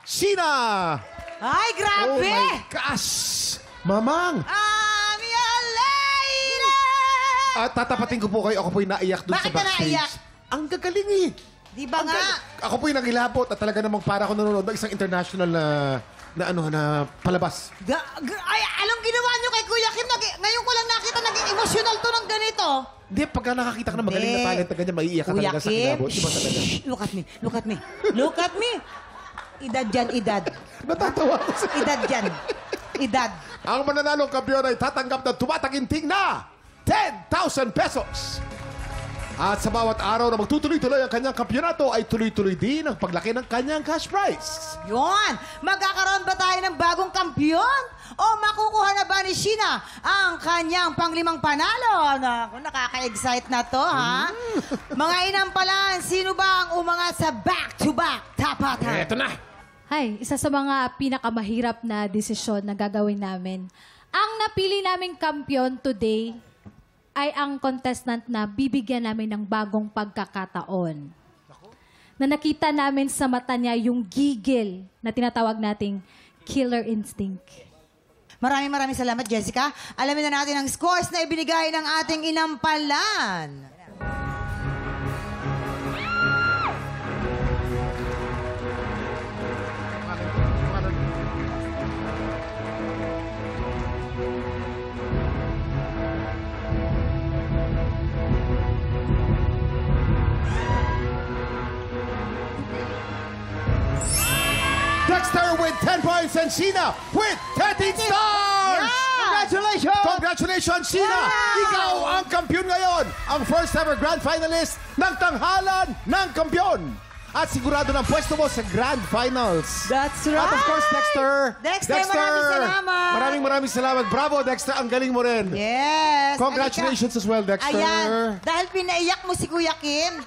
Sheena! Ay, Oh grabe! my gosh! Mamang! I'm your lady! Tatapatin ko po kayo. Ako po'y naiyak dun sa Bakit ka backstage. naiyak? Ang gagaling eh. Di ba nga? Ako po'y nagilabot at talaga namang para ako nanonood ng isang international na palabas. Ay, anong ginawa niyo kay Kuya Kim? Ngayon ko lang nakita, naging emotional to ng ganito. Hindi, pagka nakakita ka na magaling na talent na ganyan, maiiyak ka Kuya talaga sa Kim, kilabot. Di ba talaga? Look at me, look at me, look at me. Edad dyan, edad. Natatawa ko sa... Edad dyan. Edad. Ang mananalong kampiyon ay tatanggap ng tumataginting na 10,000 pesos. At sa bawat araw na magtutuloy-tuloy ang kanyang kampyonato ay tuloy-tuloy din ang paglaki ng kanyang cash prize. Yun! Magkakaroon ba tayo ng bagong kampyon? O makukuha na ba ni Sheena ang kanyang panglimang panalo? Naku, nakaka-excite na to, ha? Mga inampalan, sino ba ang umangat sa back-to-back tapatan? Eto na! Hi, isa sa mga pinakamahirap na desisyon na gagawin namin. Ang napili naming kampiyon today ay ang contestant na bibigyan namin ng bagong pagkakataon. Na nakita namin sa mata niya yung gigil na tinatawag nating killer instinct. Maraming salamat, Jessica. Alamin na natin ang scores na ibinigay ng ating inampalan. Dexter with 10 points and Sheena with 13 stars! Yeah! Congratulations! Congratulations, Sheena! Yeah! Ikaw ang kampiyon ngayon! Ang first ever grand finalist ng tanghalan ng kampiyon! At sigurado ng pwesto mo sa grand finals. That's right! At of course, Dexter! Dexter, maraming salamat! Maraming salamat. Bravo, Dexter. Ang galing mo rin. Yes! Congratulations as well, Dexter. Ayan, dahil pinaiyak mo si Kuya Kim.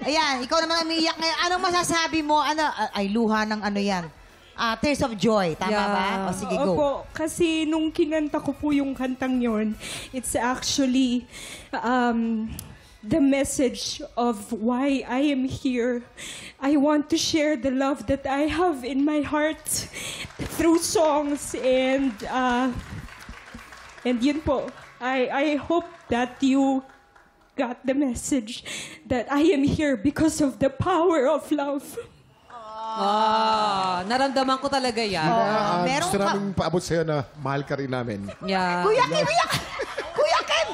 Ayan, ikaw naman ang umiiyak ngayon. Anong masasabi mo? Ay, luha ng ano yan? Tears of Joy. Tama ba? O sige, go. Opo, kasi nung kinanta ko po yung kantang yon, it's actually the message of why I am here. I want to share the love that I have in my heart through songs and yun po. I hope that you got the message that I am here because of the power of love. Naramdaman ko talaga yan. meron Gusto ka- namin paabot sa'yo na mahal ka rin namin. Yeah. Kuya Kim, iyak! Kuya Kim!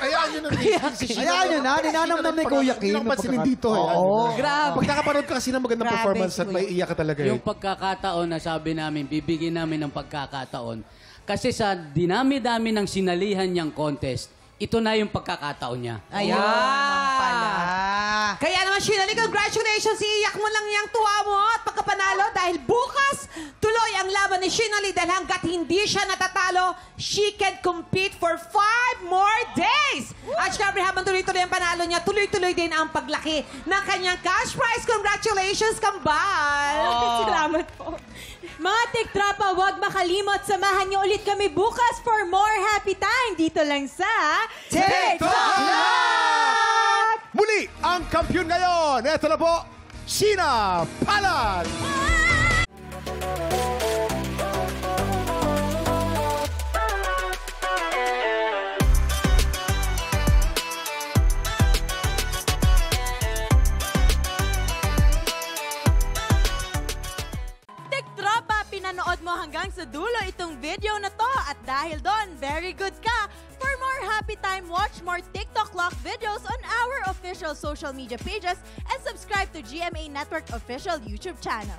Ayan yun ang Ayan yun na, ninanamnam ni Kuya Kim. Hindi lang pansinin dito. Oo. Grabe. Pag nakapanood ka kasi ng magandang Grabe, performance si at Kuya. may iyak ka talaga. Yung pagkakataon na sabi namin, bibigyan namin ng pagkakataon. Kasi sa dinami-dami ng sinalihan niyang contest, ito na yung pagkakataon niya. Ayun naman pala. Kaya naman, Sheena, congratulations. Iiyak mo lang yung tuwa mo at pagkapanalo dahil bukas tuloy ang laban ni Sheena Lee dahil hanggat hindi siya natatalo, she can compete for 5 more days. At syempre, habang tuloy-tuloy ang panalo niya, tuloy-tuloy din ang paglaki ng kanyang cash prize. Congratulations, Kambal! Salamat po. Mga tiktrapa, huwag makalimot. Samahan niyo ulit kami bukas for more happy time dito lang sa TikTok Live! Muli, ang kampiyon ngayon. Ito na po, Sheena Palad! Tiktrapa, pinanood mo hanggang sa dulo itong video na to at dahil doon, very good ka. For more happy time, watch more TikTok Lock videos on our official social media pages and subscribe to GMA Network official YouTube channel.